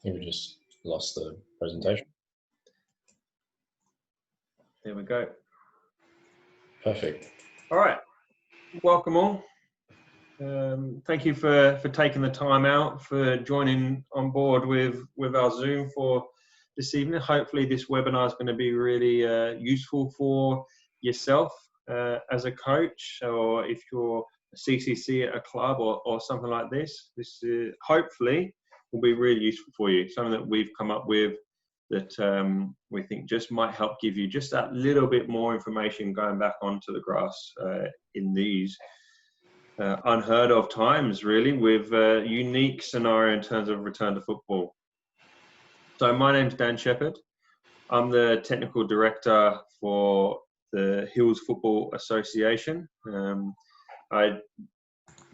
think we just lost the presentation. There we go. Perfect. All right. Welcome all. Thank you for taking the time out, for joining on board with our Zoom for this evening. Hopefully this webinar is going to be really useful for yourself as a coach, or if you're a CCC at a club or something like this. This hopefully will be really useful for you. Something that we've come up with that we think just might help give you just that little bit more information going back onto the grass in these unheard of times, really, with a unique scenario in terms of return to football. So my name's Dan Sheppard. I'm the technical director for the Hills Football Association. I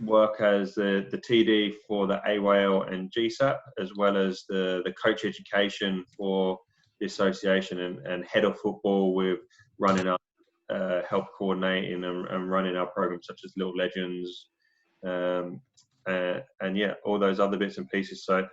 work as the TD for the AYL and GSAP, as well as the coach education for the association, and head of football with running up, help coordinating and running our programs such as Little Legends, and yeah, all those other bits and pieces. So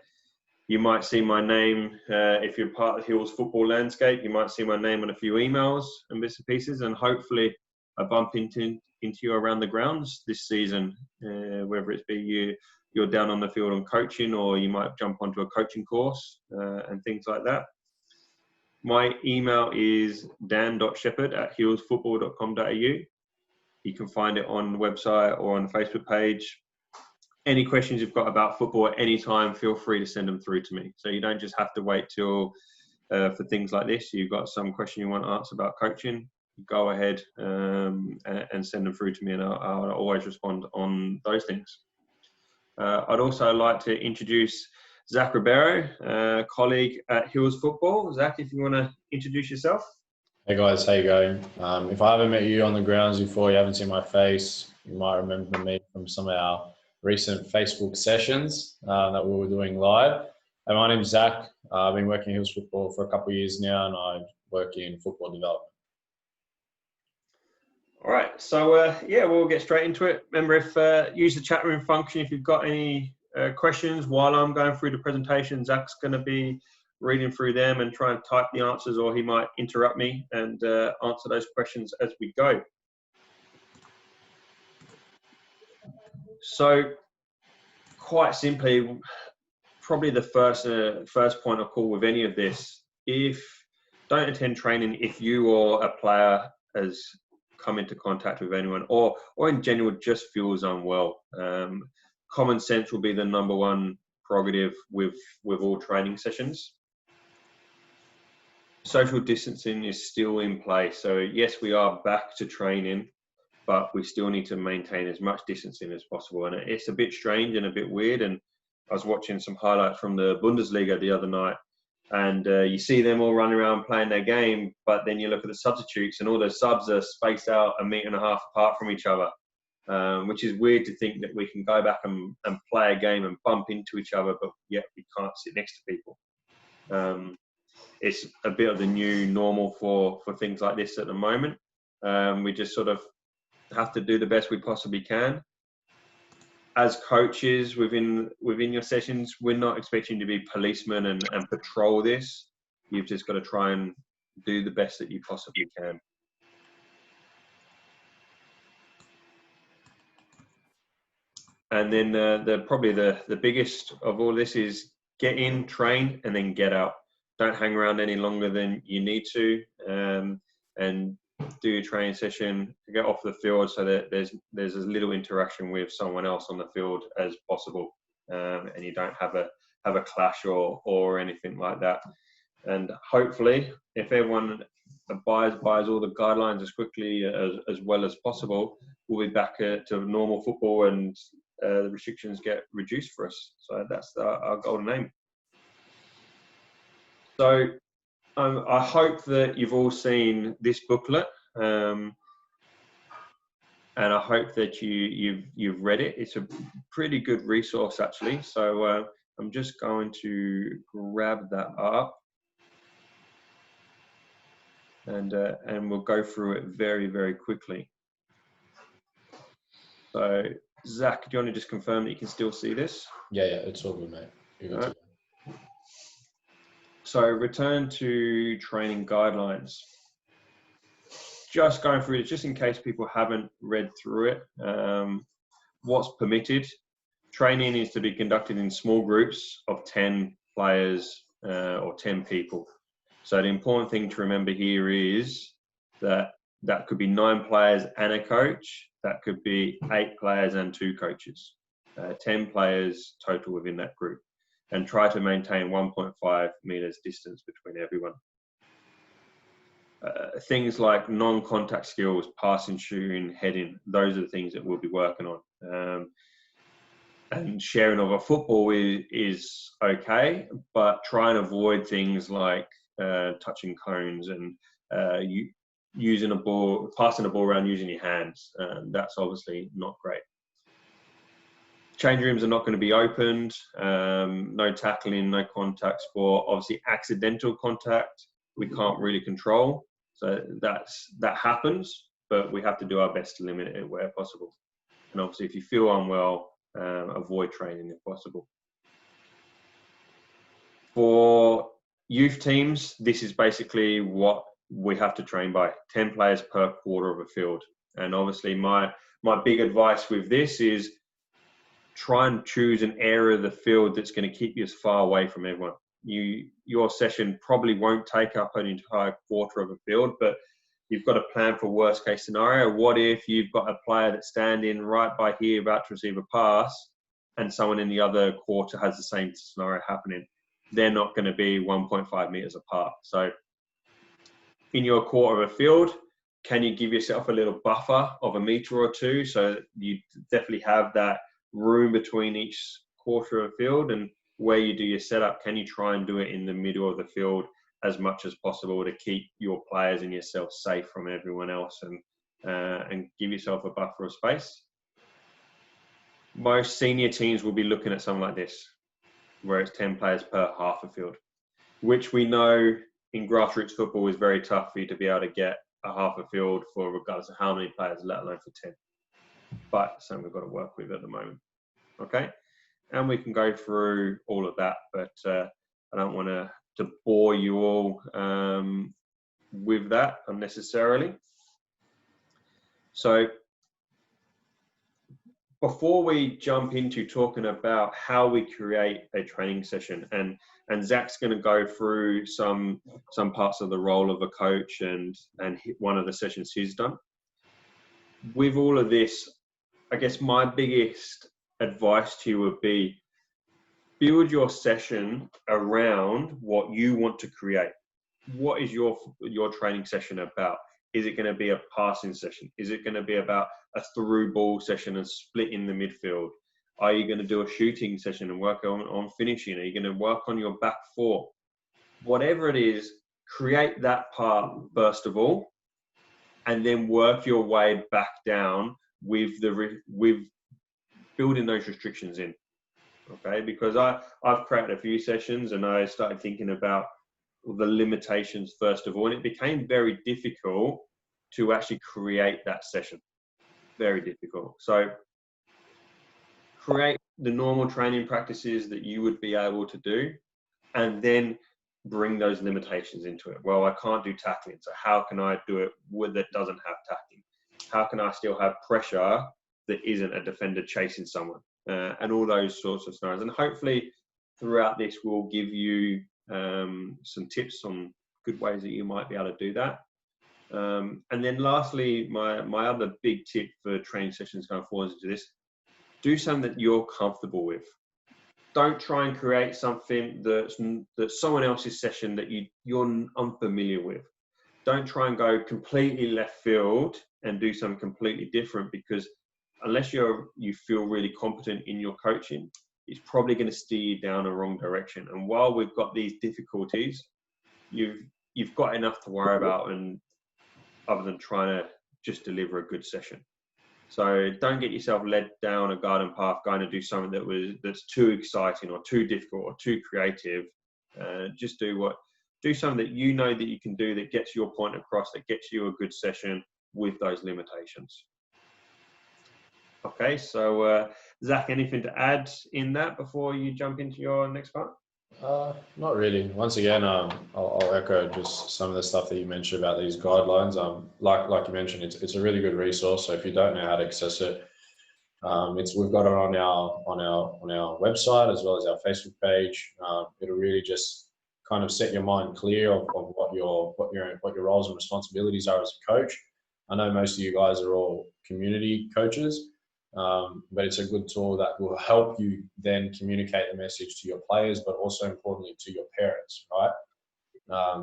you might see my name, if you're part of the Hills football landscape, you might see my name on a few emails and bits and pieces, and hopefully I bump into you around the grounds this season, whether it's be you're down on the field on coaching, or you might jump onto a coaching course and things like that. My email is dan.sheppard@hillsfootball.com.au. You can find it on the website or on the Facebook page. Any questions you've got about football at any time, feel free to send them through to me. So you don't just have to wait till for things like this. You've got some question you want to answer about coaching, go ahead and send them through to me, and I'll always respond on those things. I'd also like to introduce Zach Ribeiro, colleague at Hills Football. Zach, if you want to introduce yourself. Hey guys, how you going? If I haven't met you on the grounds before, you haven't seen my face, you might remember me from some of our recent Facebook sessions that we were doing live. And my name's Zach. I've been working in Hills Football for a couple of years now, and I work in football development. All right, so yeah, we'll get straight into it. Remember, if use the chat room function if you've got any questions while I'm going through the presentation. Zach's going to be reading through them and try and type the answers, or he might interrupt me and answer those questions as we go. So quite simply, probably the first point of call with any of this, don't attend training if you or a player has come into contact with anyone, or in general just feels unwell. Common sense will be the #1 prerogative with all training sessions. Social distancing is still in place. So yes, we are back to training, but we still need to maintain as much distancing as possible. And it's a bit strange and a bit weird. And I was watching some highlights from the Bundesliga the other night, and you see them all running around playing their game, but then you look at the substitutes and all the subs are spaced out 1.5 meters apart from each other, which is weird to think that we can go back and play a game and bump into each other, but yet we can't sit next to people. It's a bit of the new normal for things like this at the moment. We just sort of have to do the best we possibly can. As coaches within your sessions, we're not expecting you to be policemen and patrol this. You've just got to try and do the best that you possibly can. And then probably the biggest of all this is get in, train, and then get out. Don't hang around any longer than you need to, and do your training session, get off the field so that there's as little interaction with someone else on the field as possible, and you don't have a clash or anything like that. And hopefully, if everyone abides all the guidelines as quickly as well as possible, we'll be back to normal football, and the restrictions get reduced for us. So that's our golden aim. So I hope that you've all seen this booklet, and I hope that you've read it. It's a pretty good resource, actually. So I'm just going to grab that up, and we'll go through it very, very quickly. So Zach, do you want to just confirm that you can still see this? Yeah, it's all good, mate. You're good to go. So return to training guidelines. Just going through it, just in case people haven't read through it. What's permitted? Training is to be conducted in small groups of 10 players or 10 people. So the important thing to remember here is that could be 9 players and a coach. That could be 8 players and 2 coaches. 10 players total within that group. And try to maintain 1.5 meters distance between everyone. Things like non-contact skills, passing, shooting, heading, those are the things that we'll be working on. And sharing of a football is okay, but try and avoid things like touching cones and using a ball, passing a ball around using your hands. That's obviously not great. Change rooms are not going to be opened. No tackling, no contact sport. Obviously, accidental contact we can't really control. So that happens, but we have to do our best to limit it where possible. And obviously, if you feel unwell, avoid training if possible. For youth teams, this is basically what we have to train by: 10 players per quarter of a field. And obviously, my big advice with this is try and choose an area of the field that's going to keep you as far away from everyone. Your session probably won't take up an entire quarter of a field, but you've got to plan for worst case scenario. What if you've got a player that's standing right by here about to receive a pass and someone in the other quarter has the same scenario happening? They're not going to be 1.5 meters apart. So in your quarter of a field, can you give yourself a little buffer of a meter or two so that you definitely have that room between each quarter of the field? And where you do your setup, can you try and do it in the middle of the field as much as possible to keep your players and yourself safe from everyone else, and give yourself a buffer of space? Most senior teams will be looking at something like this, where it's 10 players per half a field, which we know in grassroots football is very tough for you to be able to get a half a field for regardless of how many players, let alone for 10. But something we've got to work with at the moment. Okay, and we can go through all of that, but I don't want to bore you all with that unnecessarily. So before we jump into talking about how we create a training session, and Zach's going to go through some parts of the role of a coach and one of the sessions he's done. With all of this, I guess my biggest advice to you would be build your session around what you want to create. What is your training session about? Is it going to be a passing session? Is it going to be about a through ball session and split in the midfield? Are you going to do a shooting session and work on finishing? Are you going to work on your back four? Whatever it is, create that part first of all, and then work your way back down with building those restrictions in. Okay, because I've created a few sessions and I started thinking about the limitations first of all, and it became very difficult to actually create that session. Very difficult. So create the normal training practices that you would be able to do, and then bring those limitations into it. Well, I can't do tackling, so how can I do it that doesn't have tackling? How can I still have pressure that isn't a defender chasing someone? And all those sorts of scenarios. And hopefully throughout this, we'll give you some tips on good ways that you might be able to do that. And then lastly, my other big tip for training sessions going forward into this: do something that you're comfortable with. Don't try and create something that's someone else's session that you're unfamiliar with. Don't try and go completely left field and do something completely different, because unless you feel really competent in your coaching, it's probably going to steer you down a wrong direction. And while we've got these difficulties, you've got enough to worry about, and other than trying to just deliver a good session. So don't get yourself led down a garden path going to do something that's too exciting or too difficult or too creative. Just do something that you know that you can do, that gets your point across, that gets you a good session with those limitations. Okay, so Zach, anything to add in that before you jump into your next part? Not really. Once again, I'll echo just some of the stuff that you mentioned about these guidelines. Like you mentioned, it's a really good resource. So if you don't know how to access it, we've got it on our website as well as our Facebook page. It'll really just kind of set your mind clear of what your roles and responsibilities are as a coach. I know most of you guys are all community coaches, but it's a good tool that will help you then communicate the message to your players, but also importantly to your parents, right?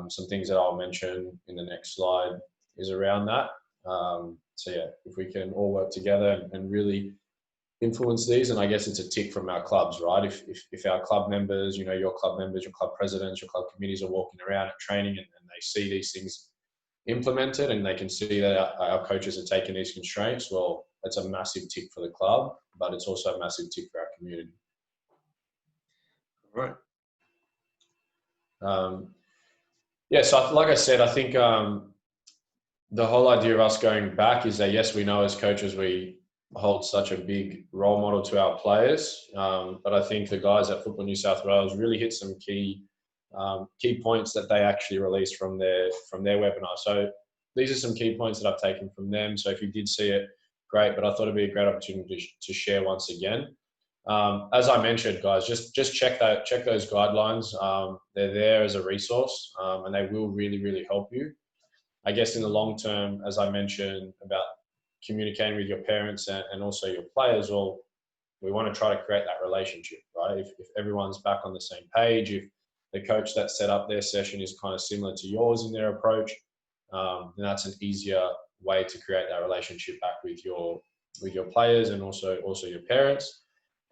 Some things that I'll mention in the next slide is around that. So yeah, if we can all work together and really influence these, and I guess it's a tick from our clubs, right? If our club members, your club members, your club presidents, your club committees are walking around at training and they see these things implemented and they can see that our coaches are taking these constraints, well, it's a massive tick for the club, but it's also a massive tick for our community. Right. Yeah, so like I said, I think the whole idea of us going back is that, yes, we know as coaches we hold such a big role model to our players, but I think the guys at Football New South Wales really hit some key points that they actually released from their webinar. So these are some key points that I've taken from them. So if you did see it, great, but I thought it'd be a great opportunity to share once again. As I mentioned, guys, just check those guidelines. They're there as a resource, and they will really, really help you. I guess in the long term, as I mentioned about communicating with your parents and also your players, well, we want to try to create that relationship, right? If everyone's back on the same page, if the coach that set up their session is kind of similar to yours in their approach, then that's an easier way to create that relationship back with your players and also your parents.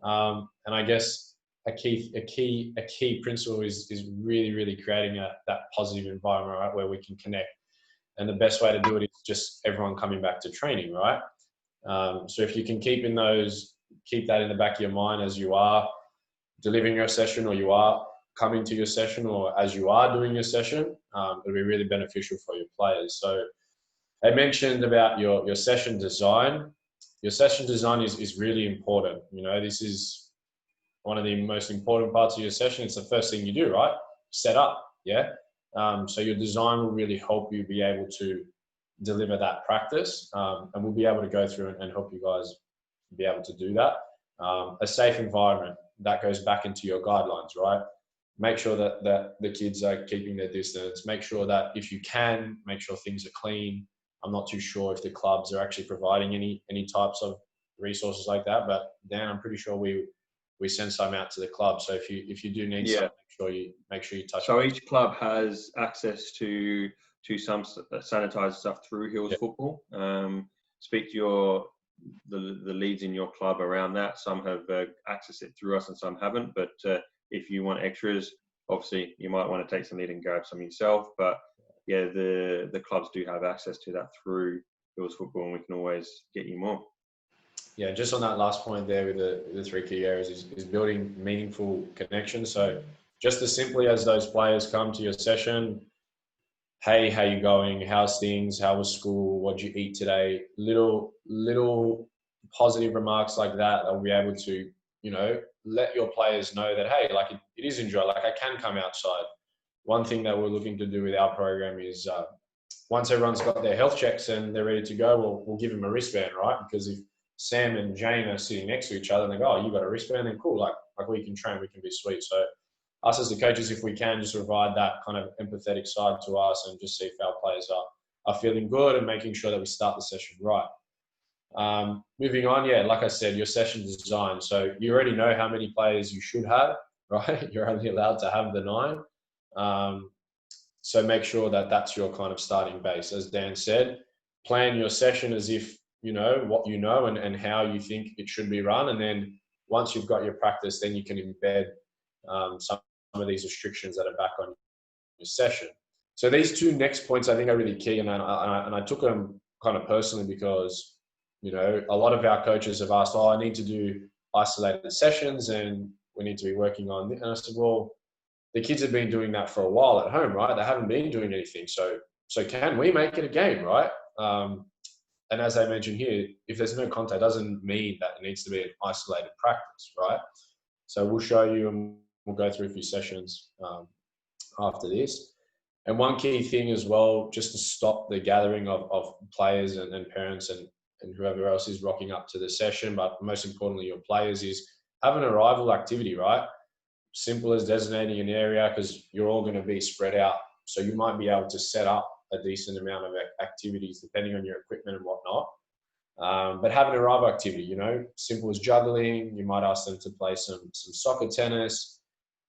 And I guess a key principle is really, really creating that positive environment, right, where we can connect. And the best way to do it is just everyone coming back to training, right? So if you can keep that in the back of your mind as you are delivering your session, or you are coming to your session, or as you are doing your session, it'll be really beneficial for your players. So I mentioned about your session design. Your session design is really important. This is one of the most important parts of your session. It's the first thing you do, right? Set up, yeah? So your design will really help you be able to deliver that practice, and we'll be able to go through and help you guys be able to do that. A safe environment, that goes back into your guidelines, right? Make sure that the kids are keeping their distance. Make sure that if you can, make sure things are clean. I'm not too sure if the clubs are actually providing any types of resources like that, but Dan, I'm pretty sure we send some out to the club. So if you do need some, make sure you touch. So each club has access to some sanitized stuff through Hills Football. Speak to the leads in your club around that. Some have accessed it through us and some haven't. But if you want extras, obviously you might want to take some lead and grab some yourself. But yeah, the clubs do have access to that through Hills Football, and we can always get you more. Yeah, just on that last point there with the three key areas is building meaningful connections. So just as simply as those players come to your session, hey, how you going? How's things? How was school? What'd you eat today? Little positive remarks like that will be able to, let your players know that, hey, like it is enjoyable. Like I can come outside. One thing that we're looking to do with our program is once everyone's got their health checks and they're ready to go, we'll give them a wristband, right? Because if Sam and Jane are sitting next to each other and they go, oh, you got a wristband, then cool. Like we can train, we can be sweet. So us as the coaches, if we can just provide that kind of empathetic side to us and just see if our players are feeling good and making sure that we start the session right. Moving on, yeah, like I said, your session design. So you already know how many players you should have, right? You're only allowed to have the 9. So make sure that that's your kind of starting base. As Dan said, plan your session as if you know what you know and how you think it should be run. And then once you've got your practice, then you can embed some of these restrictions that are back on your session. So these two next points I think are really key, and I took them kind of personally because a lot of our coaches have asked, I need to do isolated sessions and we need to be working on this. And I said, well, the kids have been doing that for a while at home, right? They haven't been doing anything. So can we make it a game, right? And as I mentioned here, if there's no contact, doesn't mean that it needs to be an isolated practice, right? So we'll show you and we'll go through a few sessions after this. And one key thing as well, just to stop the gathering of players and parents and whoever else is rocking up to the session, but most importantly your players, is have an arrival activity, right? Simple as designating an area, because you're all going to be spread out. So you might be able to set up a decent amount of activities depending on your equipment and whatnot. But have an arrival activity, you know, simple as juggling. You might ask them to play some soccer, tennis.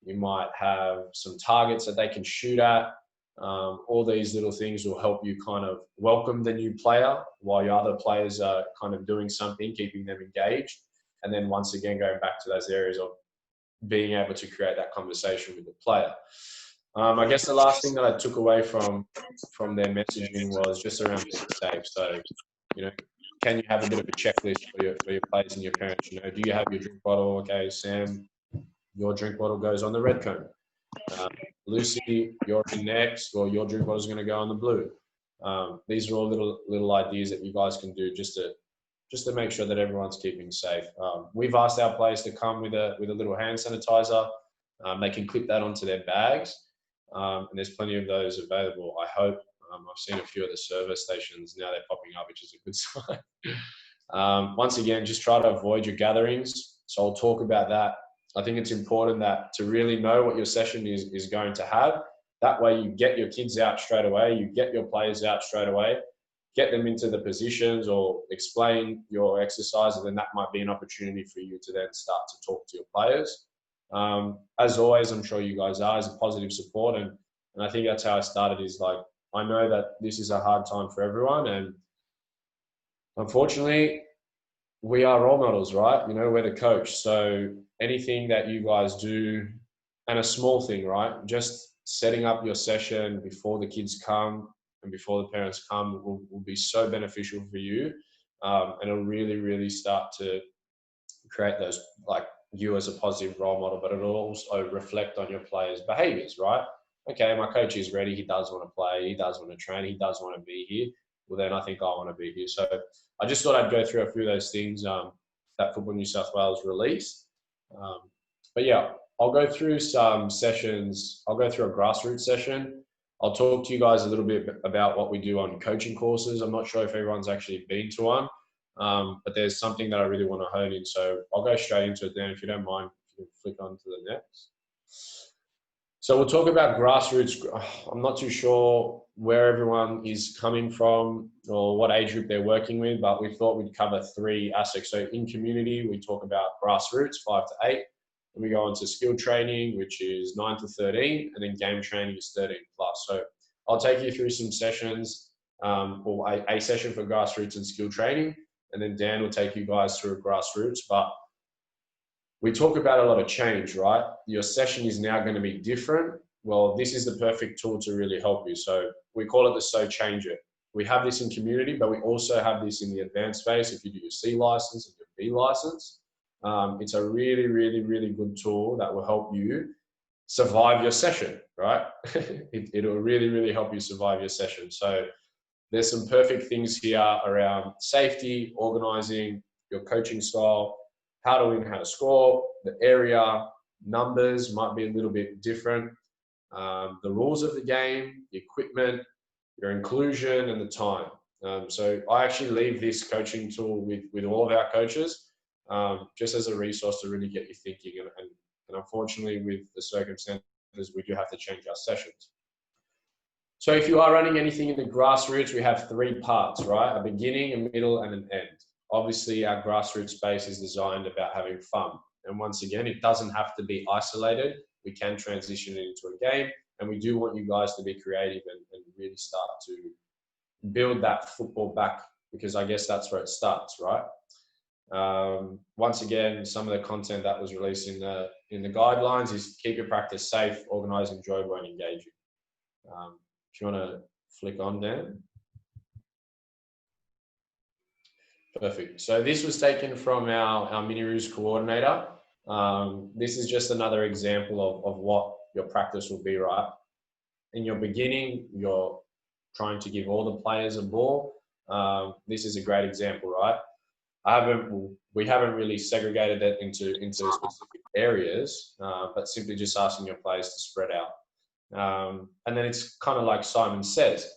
You might have some targets that they can shoot at. All these little things will help you kind of welcome the new player while your other players are kind of doing something, keeping them engaged. And then once again, going back to those areas of being able to create that conversation with the player. I guess the last thing that I took away from their messaging was just around being safe. So, you know, can you have a bit of a checklist for your players and your parents? You know, do you have your drink bottle? Okay, Sam, your drink bottle goes on the red cone. Lucy, you're in next, or your drink bottle is going to go on the blue. These are all little ideas that you guys can do just to make sure that everyone's keeping safe. We've asked our players to come with a little hand sanitizer. They can clip that onto their bags, and there's plenty of those available, I hope. I've seen a few of the service stations now, they're popping up, which is a good sign. Once again, just try to avoid your gatherings. So I'll talk about that. I think it's important that to really know what your session is going to have. That way you get your kids out straight away, you get your players out straight away, get them into the positions or explain your exercise, and then that might be an opportunity for you to then start to talk to your players. As always, I'm sure you guys are, as a positive support, and I think that's how I started, is like, I know that this is a hard time for everyone, and unfortunately, we are role models, right? You know, we're the coach. So anything that you guys do, and a small thing, right? Just setting up your session before the kids come and before the parents come will be so beneficial for you. And it'll really, really start to create those, like, you as a positive role model, but it'll also reflect on your players' behaviors, right? Okay, my coach is ready. He does want to play. He does want to train. He does want to be here. Well, then I think I want to be here. So I just thought I'd go through a few of those things that Football New South Wales released. But yeah, I'll go through some sessions. I'll go through a grassroots session. I'll talk to you guys a little bit about what we do on coaching courses. I'm not sure if everyone's actually been to one, but there's something that I really want to hone in. So I'll go straight into it then. If you don't mind, you can flick on to the next. So we'll talk about grassroots. I'm not too sure where everyone is coming from or what age group they're working with, but we thought we'd cover 3 aspects. So in community, we talk about grassroots, 5 to 8. And we go on to skill training, which is 9 to 13, and then game training is 13 plus. So I'll take you through some sessions, or a session for grassroots and skill training, and then Dan will take you guys through grassroots. But we talk about a lot of change, right? Your session is now going to be different. Well, this is the perfect tool to really help you. So we call it the So Change It. We have this in community, but we also have this in the advanced space. If you do your C license and your B license, it's a really, really, really good tool that will help you survive your session, right? It'll really, really help you survive your session. So there's some perfect things here around safety, organizing, your coaching style, how to win, how to score, the area, numbers might be a little bit different, the rules of the game, the equipment, your inclusion, and the time. So I actually leave this coaching tool with all of our coaches, just as a resource to really get you thinking. And unfortunately, with the circumstances, we do have to change our sessions. So if you are running anything in the grassroots, we have 3 parts, right? A beginning, a middle, and an end. Obviously, our grassroots space is designed about having fun. And once again, it doesn't have to be isolated. We can transition it into a game. And we do want you guys to be creative and really start to build that football back, because I guess that's where it starts, right? Once again, some of the content that was released in the guidelines is keep your practice safe, organized, enjoyable, and engaging. If you want to flick on, Dan. Perfect. So this was taken from our mini roos coordinator. This is just another example of what your practice will be, right? In your beginning, you're trying to give all the players a ball. This is a great example, right? We haven't really segregated it into specific areas, but simply just asking your players to spread out. And then it's kind of like Simon says,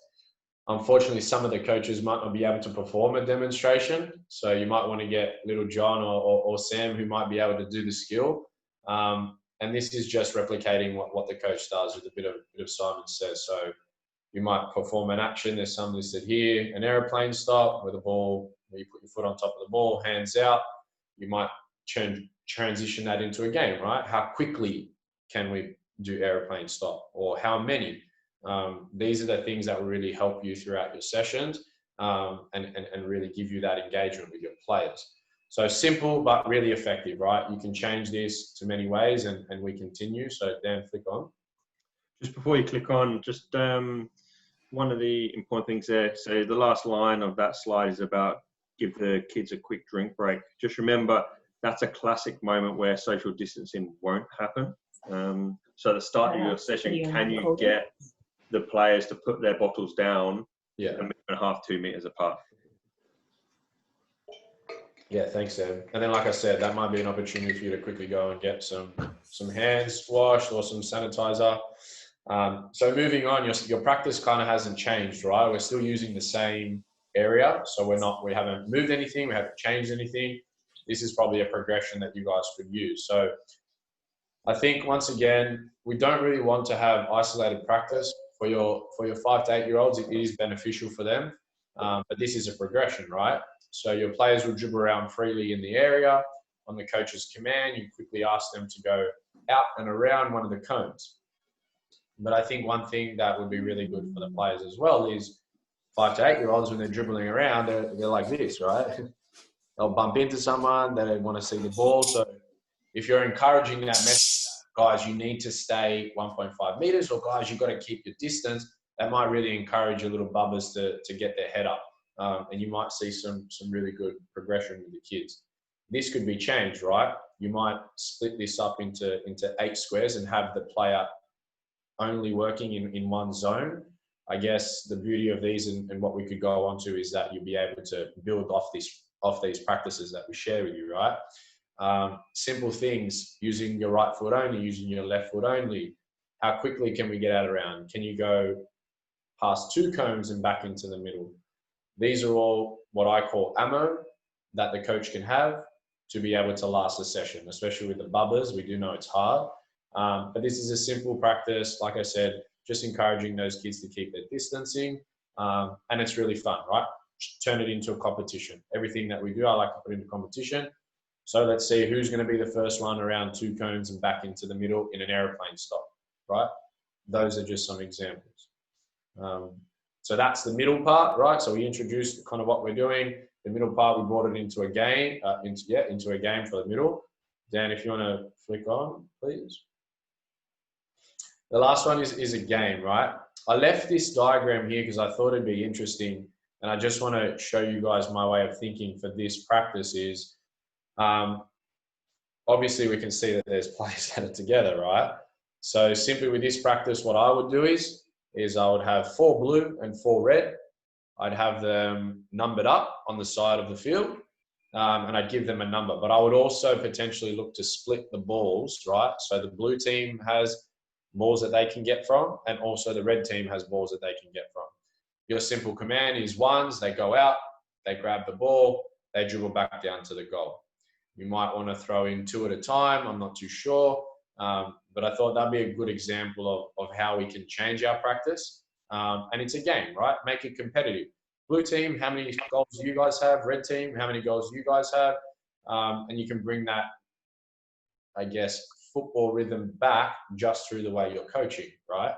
unfortunately, some of the coaches might not be able to perform a demonstration. So you might want to get little John or Sam who might be able to do the skill. And this is just replicating what the coach does with a bit of Simon says. So you might perform an action. There's some listed here, an aeroplane stop with a ball, where you put your foot on top of the ball, hands out. You might transition that into a game, right? How quickly can we do aeroplane stop, or how many? These are the things that will really help you throughout your sessions, and really give you that engagement with your players. So simple, but really effective, right? You can change this to many ways, and we continue. So Dan, flick on. Just before you click on, just one of the important things there. So the last line of that slide is about give the kids a quick drink break. Just remember, that's a classic moment where social distancing won't happen. So at the start of your session, can you get the players to put their bottles down 1.5, 2 meters apart? Yeah, thanks, Sam. And then, like I said, that might be an opportunity for you to quickly go and get some hands washed or some sanitizer. So moving on, your practice kind of hasn't changed, right? We're still using the same area. So we haven't moved anything. We haven't changed anything. This is probably a progression that you guys could use. So I think, once again, we don't really want to have isolated practice for your 5 to 8 year olds. It is beneficial for them. But this is a progression, right? So your players will dribble around freely in the area. On the coach's command, you quickly ask them to go out and around one of the cones. But I think one thing that would be really good for the players as well is 5 to 8 year olds, when they're dribbling around, they're like this, right? They'll bump into someone, they want to see the ball. So if you're encouraging that message, guys, you need to stay 1.5 meters, or guys, you've got to keep your distance, that might really encourage your little bubbers to get their head up. And you might see some really good progression with the kids. This could be changed, right? You might split this up into 8 squares and have the player only working in one zone. I guess the beauty of these and what we could go on to is that you'll be able to build off these practices that we share with you, right? Simple things, using your right foot only, using your left foot only. How quickly can we get out around? Can you go past 2 cones and back into the middle? These are all what I call ammo that the coach can have to be able to last a session, especially with the bubbers. We do know it's hard, but this is a simple practice. Like I said, just encouraging those kids to keep their distancing, and it's really fun, right? Turn it into a competition. Everything that we do, I like to put into competition. So let's see who's going to be the first one around 2 cones and back into the middle in an aeroplane stop, right? Those are just some examples. So that's the middle part, right? So we introduced kind of what we're doing. The middle part, we brought it into a game, into a game for the middle. Dan, if you want to flick on, please. The last one is a game, right? I left this diagram here because I thought it'd be interesting, and I just want to show you guys my way of thinking for this practice is, obviously we can see that there's players that are together, right? So simply with this practice, what I would do is I would have 4 blue and 4 red. I'd have them numbered up on the side of the field, and I'd give them a number. But I would also potentially look to split the balls, right? So the blue team has balls that they can get from, and also the red team has balls that they can get from. Your simple command is 1s, they go out, they grab the ball, they dribble back down to the goal. You might want to throw in 2 at a time, I'm not too sure. But I thought that'd be a good example of how we can change our practice. And it's a game, right? Make it competitive. Blue team, how many goals do you guys have? Red team, how many goals do you guys have? And you can bring that, I guess, football rhythm back just through the way you're coaching, right?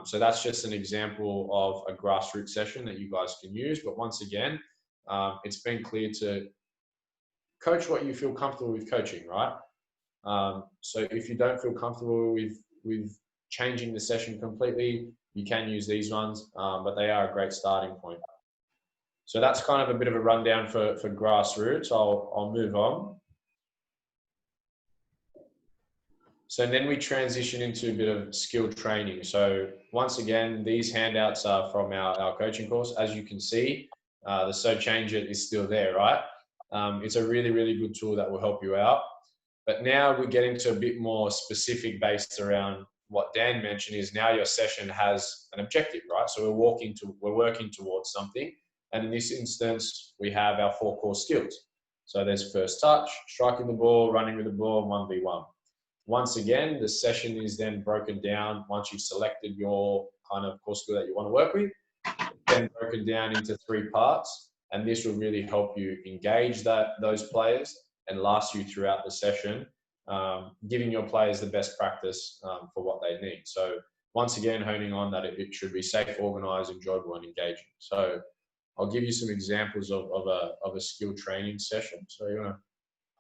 So that's just an example of a grassroots session that you guys can use. But once again, it's been clear to coach what you feel comfortable with coaching, right? So if you don't feel comfortable with changing the session completely, you can use these ones, but they are a great starting point. So that's kind of a bit of a rundown for grassroots. I'll move on. So then we transition into a bit of skill training. So once again, these handouts are from our coaching course. As you can see, the So Change It is still there, right? It's a really, really good tool that will help you out. But now we're getting to a bit more specific based around what Dan mentioned is now your session has an objective, right? So we're working towards something. And in this instance, we have our 4 core skills. So there's first touch, striking the ball, running with the ball, 1v1. Once again, the session is then broken down once you've selected your kind of core skill that you want to work with, then broken down into 3 parts. And this will really help you engage those players and last you throughout the session, giving your players the best practice for what they need. So once again, honing on that it should be safe, organized, enjoyable, and engaging. So I'll give you some examples of a skill training session. So you want to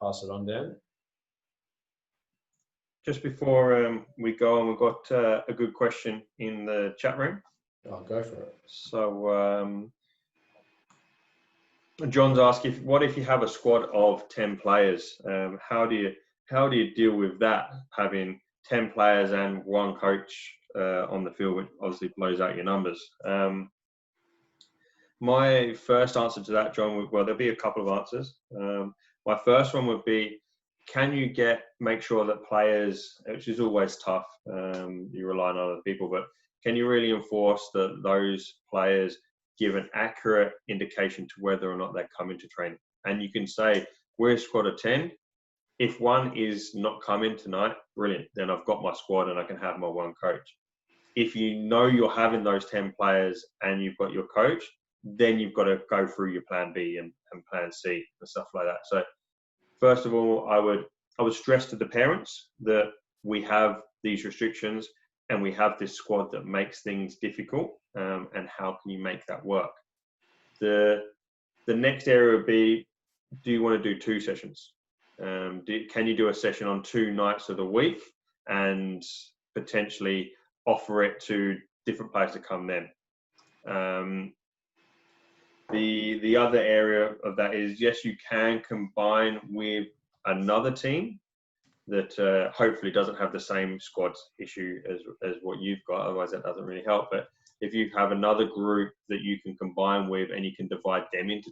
pass it on, Dan? Just before we go on, we've got a good question in the chat room. I'll go for it. So John's asking, what if you have a squad of 10 players? How do you deal with that, having 10 players and 1 coach on the field, which obviously blows out your numbers? My first answer to that, John, well, there'll be a couple of answers. My first one would be, can you make sure that players, which is always tough, you rely on other people, but can you really enforce that those players give an accurate indication to whether or not they're coming to training? And you can say, we're a squad of 10. If 1 is not coming tonight, brilliant. Then I've got my squad and I can have my 1 coach. If you know you're having those 10 players and you've got your coach, then you've got to go through your plan B and plan C and stuff like that. So first of all, I would stress to the parents that we have these restrictions and we have this squad that makes things difficult, and how can you make that work? The next area would be, do you want to do 2 sessions? Can you do a session on 2 nights of the week and potentially offer it to different players to come then? The other area of that is, yes, you can combine with another team that hopefully doesn't have the same squad issue as what you've got. Otherwise, that doesn't really help. But if you have another group that you can combine with and you can divide them into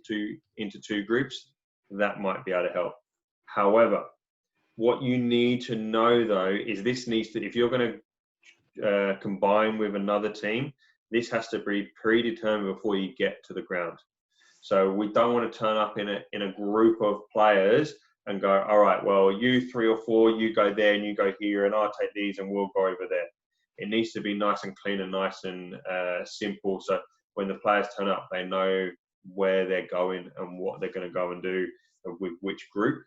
two groups, that might be able to help. However, what you need to know though is this needs to, if you're going to combine with another team, this has to be predetermined before you get to the ground. So we don't want to turn up in a group of players and go, all right, well, you 3 or 4, you go there and you go here, and I'll take these and we'll go over there. It needs to be nice and clean and nice and simple. So when the players turn up, they know where they're going and what they're going to go and do with which group,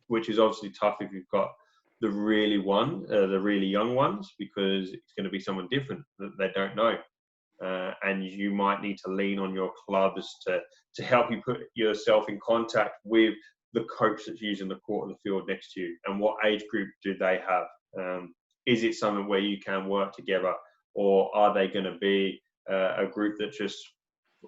which is obviously tough if you've got the really young ones, because it's going to be someone different that they don't know. And you might need to lean on your clubs to help you put yourself in contact with the coach that's using the court or the field next to you, and what age group do they have? Is it something where you can work together, or are they going to be a group that's just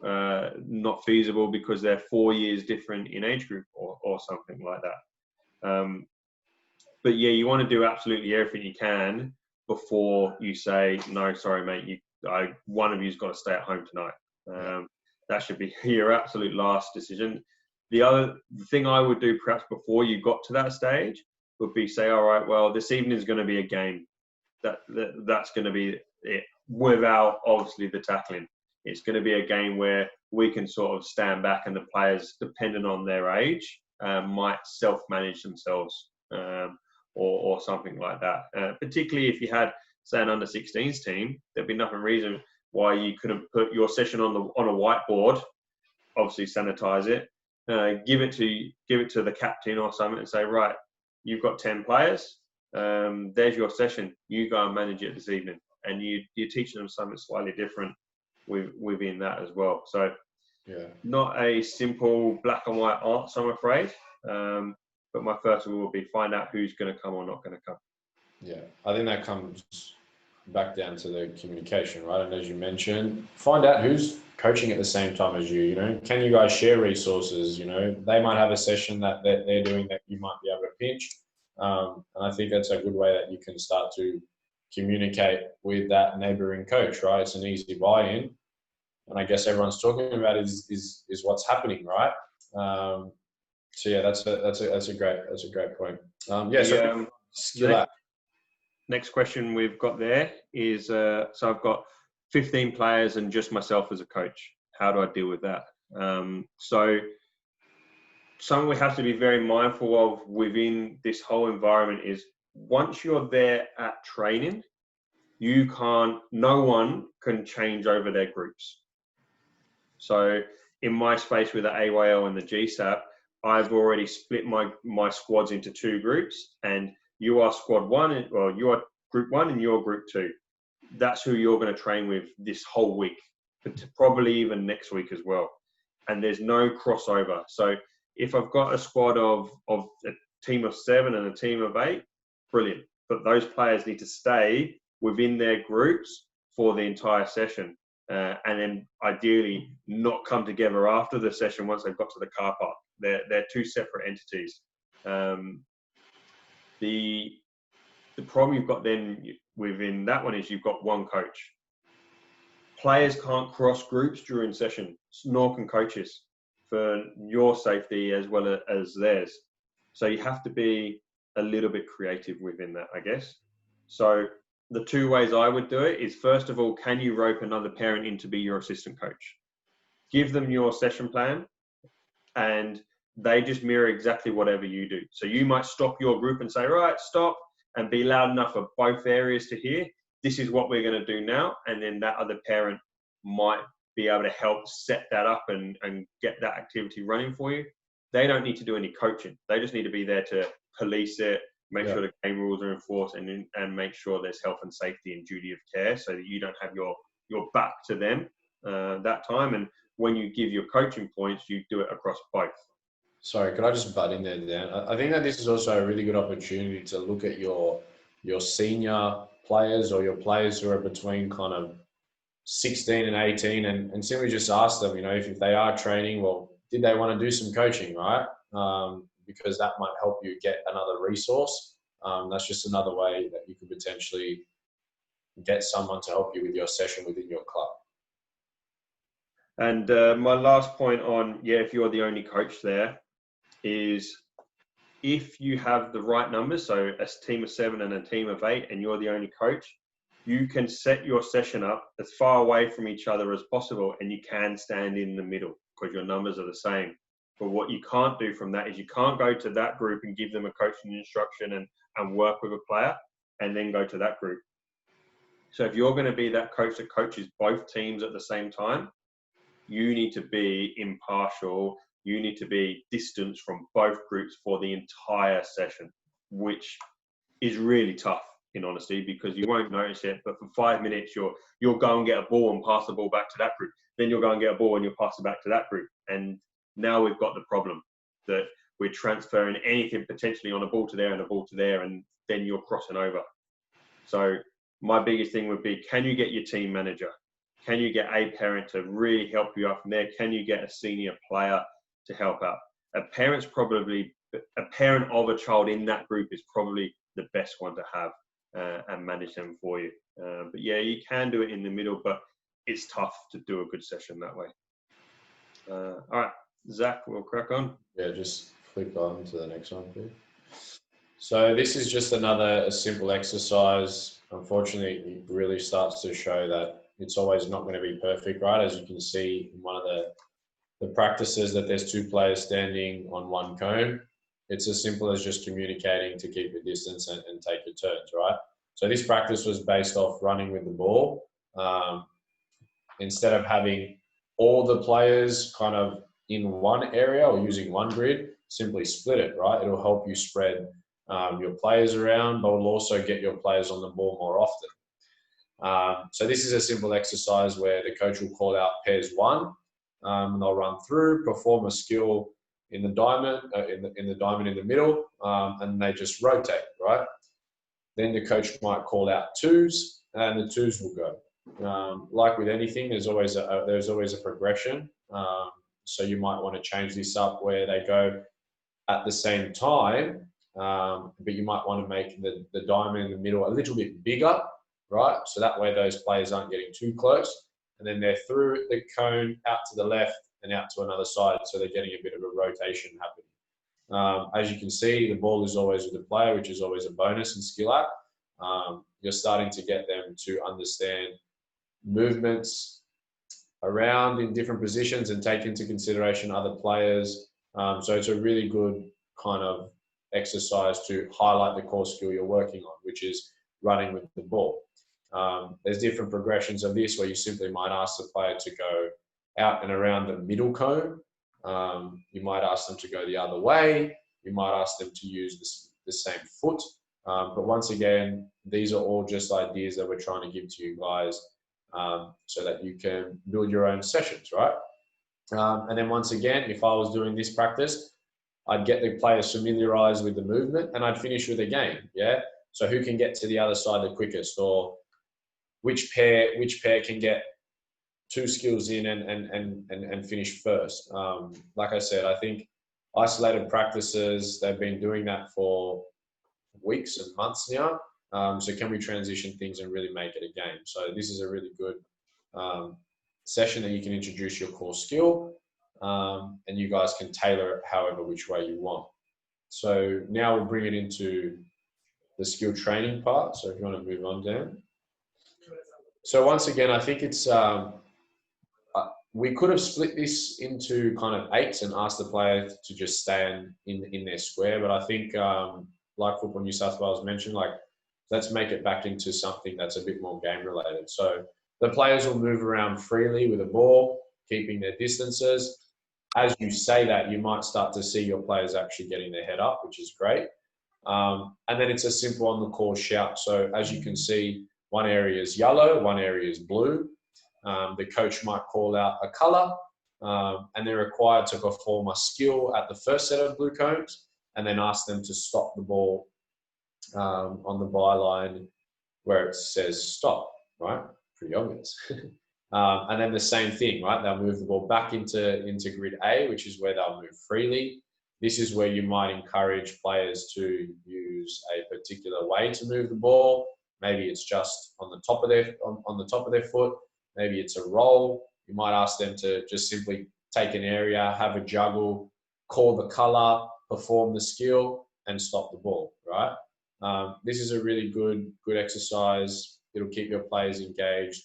not feasible because they're 4 years different in age group or something like that? But yeah, you want to do absolutely everything you can before you say, no, sorry, mate, one of you's got to stay at home tonight. That should be your absolute last decision. The other thing I would do perhaps before you got to that stage would be say, all right, well, this evening is going to be a game. That's going to be it, without obviously the tackling. It's going to be a game where we can sort of stand back, and the players, depending on their age, might self-manage themselves or something like that. Particularly if you had, say, an under-16s team, there'd be nothing reason why you couldn't put your session on a whiteboard, obviously sanitize it, give it to the captain or something, and say, right, you've got 10 players, there's your session, you go and manage it this evening. And you're teaching them something slightly different within that as well. So yeah, not a simple black and white answer, I'm afraid. But my first one will be find out who's going to come or not going to come. Yeah, I think that comes back down to the communication, right? And as you mentioned, find out who's coaching at the same time as you. Can you guys share resources? They might have a session that they're doing that you might be able to pinch. And I think that's a good way that you can start to communicate with that neighboring coach, right? It's an easy buy-in. And I guess everyone's talking about is what's happening, right? So yeah, that's a great point. The skill out. next question we've got there is, so I've got 15 players and just myself as a coach. How do I deal with that? So something we have to be very mindful of within this whole environment is once you're there at training, no one can change over their groups. So in my space with the AYL and the GSAP, I've already split my squads into 2 groups, and you are squad 1, or you are group 1 and you're group 2. That's who you're going to train with this whole week, but probably even next week as well. And there's no crossover. So if I've got a squad of a team of 7 and a team of 8, brilliant. But those players need to stay within their groups for the entire session. And then ideally not come together after the session once they've got to the car park. They're 2 separate entities. The problem you've got then within that one is you've got one coach. Players can't cross groups during session, nor can coaches, for your safety as well as theirs. So you have to be a little bit creative within that, I guess. So the 2 ways I would do it is, first of all, can you rope another parent in to be your assistant coach? Give them your session plan and they just mirror exactly whatever you do. So you might stop your group and say, right, stop, and be loud enough for both areas to hear. This is what we're going to do now. And then that other parent might be able to help set that up and get that activity running for you. They don't need to do any coaching. They just need to be there to police it, make sure the game rules are enforced, and make sure there's health and safety and duty of care, so that you don't have your back to them that time. And when you give your coaching points, you do it across both. Sorry, could I just butt in there, Dan? I think that this is also a really good opportunity to look at your senior players, or your players who are between kind of 16 and 18, and simply just ask them, if they are training, well, did they want to do some coaching, right? Because that might help you get another resource. That's just another way that you could potentially get someone to help you with your session within your club. And my last point on, if you're the only coach there, is if you have the right numbers, so a team of 7 and a team of 8, and you're the only coach, you can set your session up as far away from each other as possible, and you can stand in the middle because your numbers are the same. But what you can't do from that is you can't go to that group and give them a coaching instruction and work with a player and then go to that group. So if you're going to be that coach that coaches both teams at the same time, you need to be impartial. You need to be distanced from both groups for the entire session, which is really tough, in honesty, because you won't notice it. But for 5 minutes, you'll go and get a ball and pass the ball back to that group. Then you'll go and get a ball and you'll pass it back to that group. And now we've got the problem that we're transferring anything potentially on a ball to there and a ball to there, and then you're crossing over. So my biggest thing would be, can you get your team manager? Can you get a parent to really help you out from there? Can you get a senior player to help out? A parent of a child in that group is probably the best one to have and manage them for you. But yeah, you can do it in the middle, but it's tough to do a good session that way. All right, Zach, we'll crack on. Yeah, just flick on to the next one, please. So this is just a simple exercise. Unfortunately, it really starts to show that it's always not going to be perfect, right? As you can see in one of the practices, that there's 2 players standing on one cone. It's as simple as just communicating to keep your distance and take your turns, right? So this practice was based off running with the ball. Instead of having all the players kind of in one area or using one grid, simply split it, right? It'll help you spread your players around, but will also get your players on the ball more often. So this is a simple exercise where the coach will call out pairs 1, and they'll run through, perform a skill in the diamond, in the diamond in the middle, and they just rotate, right? Then the coach might call out 2s, and the 2s will go. Like with anything, there's always a progression. So you might want to change this up where they go at the same time, but you might want to make the diamond in the middle a little bit bigger, right? So that way those players aren't getting too close, and then they're through the cone, out to the left and out to another side. So they're getting a bit of a rotation happening. As you can see, the ball is always with the player, which is always a bonus in skill app. You're starting to get them to understand movements around in different positions and take into consideration other players. So it's a really good kind of exercise to highlight the core skill you're working on, which is running with the ball. There's different progressions of this where you simply might ask the player to go out and around the middle cone. You might ask them to go the other way. You might ask them to use the same foot. But once again, these are all just ideas that we're trying to give to you guys so that you can build your own sessions, right? And then once again, if I was doing this practice, I'd get the players familiarized with the movement and I'd finish with a game, yeah? So who can get to the other side the quickest, or which pair can get 2 skills in and finish first. Like I said, I think isolated practices, they've been doing that for weeks and months now. So can we transition things and really make it a game? So this is a really good session that you can introduce your core skill, and you guys can tailor it however which way you want. So now we'll bring it into the skill training part. So if you want to move on, Dan. So once again, I think it's we could have split this into kind of 8s and asked the player to just stand in their square, but I think like Football New South Wales mentioned, like, let's make it back into something that's a bit more game related. So the players will move around freely with a ball, keeping their distances. As you say that, you might start to see your players actually getting their head up, which is great. And then it's a simple on the core shout. So as you can see, one area is yellow, one area is blue. The coach might call out a color, and they're required to perform a skill at the first set of blue cones and then ask them to stop the ball on the byline where it says stop, right? Pretty obvious. And then the same thing, right? They'll move the ball back into grid A, which is where they'll move freely. This is where you might encourage players to use a particular way to move the ball. Maybe it's just on the top of their foot. Maybe it's a roll. You might ask them to just simply take an area, have a juggle, call the color, perform the skill, and stop the ball, right? This is a really good exercise. It'll keep your players engaged.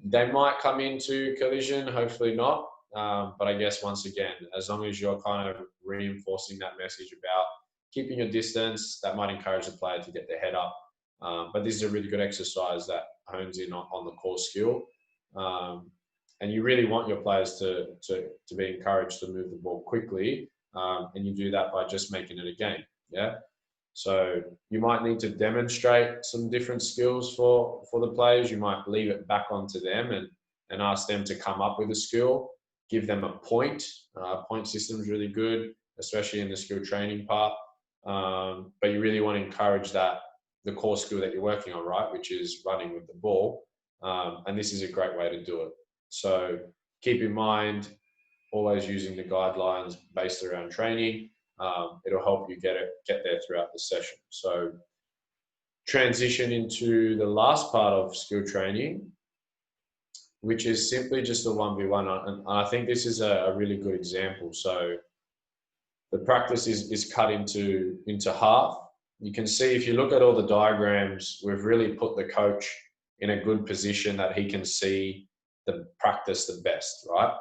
They might come into collision, hopefully not. But I guess once again, as long as you're kind of reinforcing that message about keeping your distance, that might encourage the player to get their head up. But this is a really good exercise that hones in on the core skill. And you really want your players to be encouraged to move the ball quickly. And you do that by just making it a game, yeah? So you might need to demonstrate some different skills for the players. You might leave it back onto them and ask them to come up with a skill, give them a point. Point system is really good, especially in the skill training part. But you really want to encourage the core skill that you're working on, right? Which is running with the ball. And this is a great way to do it. So keep in mind, always using the guidelines based around training. It'll help you get there throughout the session. So transition into the last part of skill training, which is simply just a 1v1. And I think this is a really good example. So the practice is cut into half. You can see if you look at all the diagrams, we've really put the coach in a good position that he can see the practice the best, right?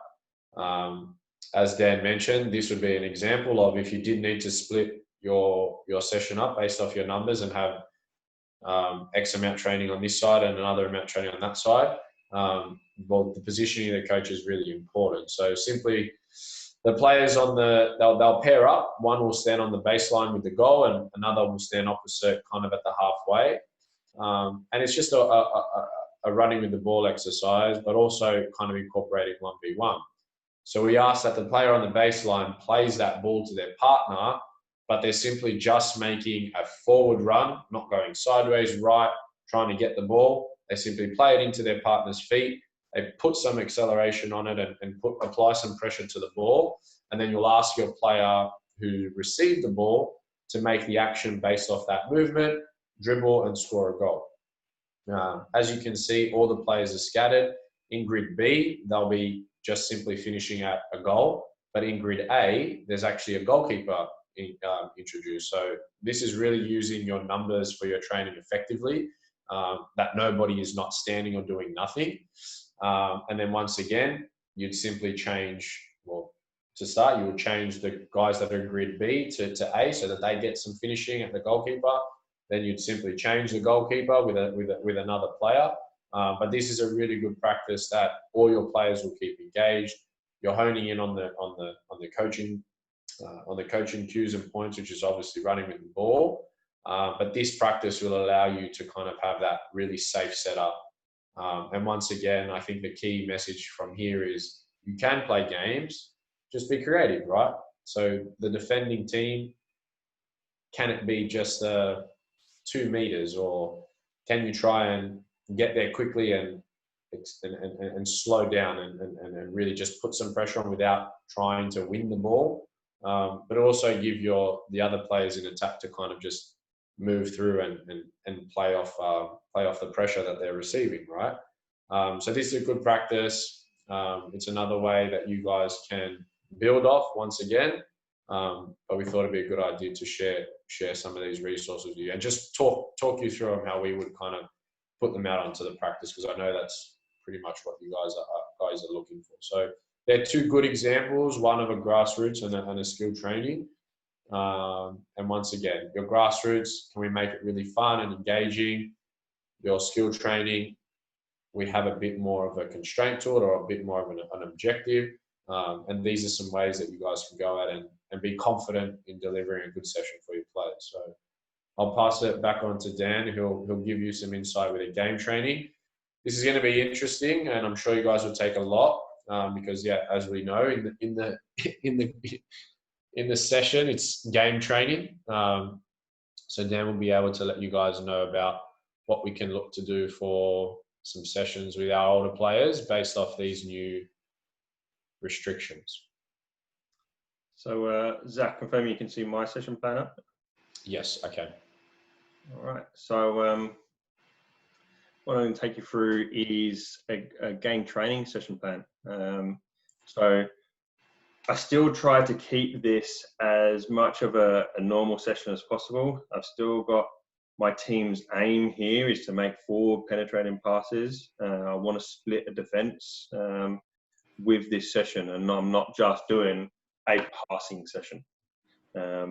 As Dan mentioned, this would be an example of if you did need to split your session up based off your numbers and have X amount training on this side and another amount training on that side. Well, the positioning of the coach is really important. So simply the players they'll pair up. One will stand on the baseline with the goal and another will stand opposite kind of at the halfway. And it's just a running with the ball exercise, but also kind of incorporating 1v1. So we ask that the player on the baseline plays that ball to their partner, but they're simply just making a forward run, not going sideways, right, trying to get the ball. They simply play it into their partner's feet. They put some acceleration on it and apply some pressure to the ball. And then you'll ask your player who received the ball to make the action based off that movement, dribble and score a goal. As you can see, all the players are scattered. In grid B, they'll be just simply finishing at a goal. but in grid A, there's actually a goalkeeper introduced. So this is really using your numbers for your training effectively, that nobody is not standing or doing nothing. And then once again, you'd simply change, well, to start, you would change the guys that are in grid B to A so that they get some finishing at the goalkeeper. Then you'd simply change the goalkeeper with another player. But this is a really good practice that all your players will keep engaged. You're honing in on the coaching cues and points, which is obviously running with the ball. But this practice will allow you to kind of have that really safe setup. And once again, I think the key message from here is you can play games, just be creative, right? So the defending team, can it be just 2 meters, or can you try and get there quickly and slow down and really just put some pressure on without trying to win the ball, but also give the other players in attack to kind of just move through and play off the pressure that they're receiving, right? So this is a good practice. It's another way that you guys can build off once again. But we thought it'd be a good idea to share some of these resources with you and just talk you through them, how we would kind of put them out onto the practice, because I know that's pretty much what you guys are looking for. So they're 2 good examples, one of a grassroots and a skill training. And once again, your grassroots, can we make it really fun and engaging? Your skill training, we have a bit more of a constraint to it, or a bit more of an objective. And these are some ways that you guys can go out and be confident in delivering a good session for your players. So I'll pass it back on to Dan, who'll give you some insight with the game training. This is going to be interesting, and I'm sure you guys will take a lot because, yeah, as we know, in the session, it's game training. So Dan will be able to let you guys know about what we can look to do for some sessions with our older players based off these new restrictions. So, Zach, confirm you can see my session plan up? Yes, okay. All right. So, what I'm going to take you through is a game training session plan. So, I still try to keep this as much of a normal session as possible. I've still got my team's aim here is to make 4 penetrating passes. I want to split a defense with this session, and I'm not just doing a passing session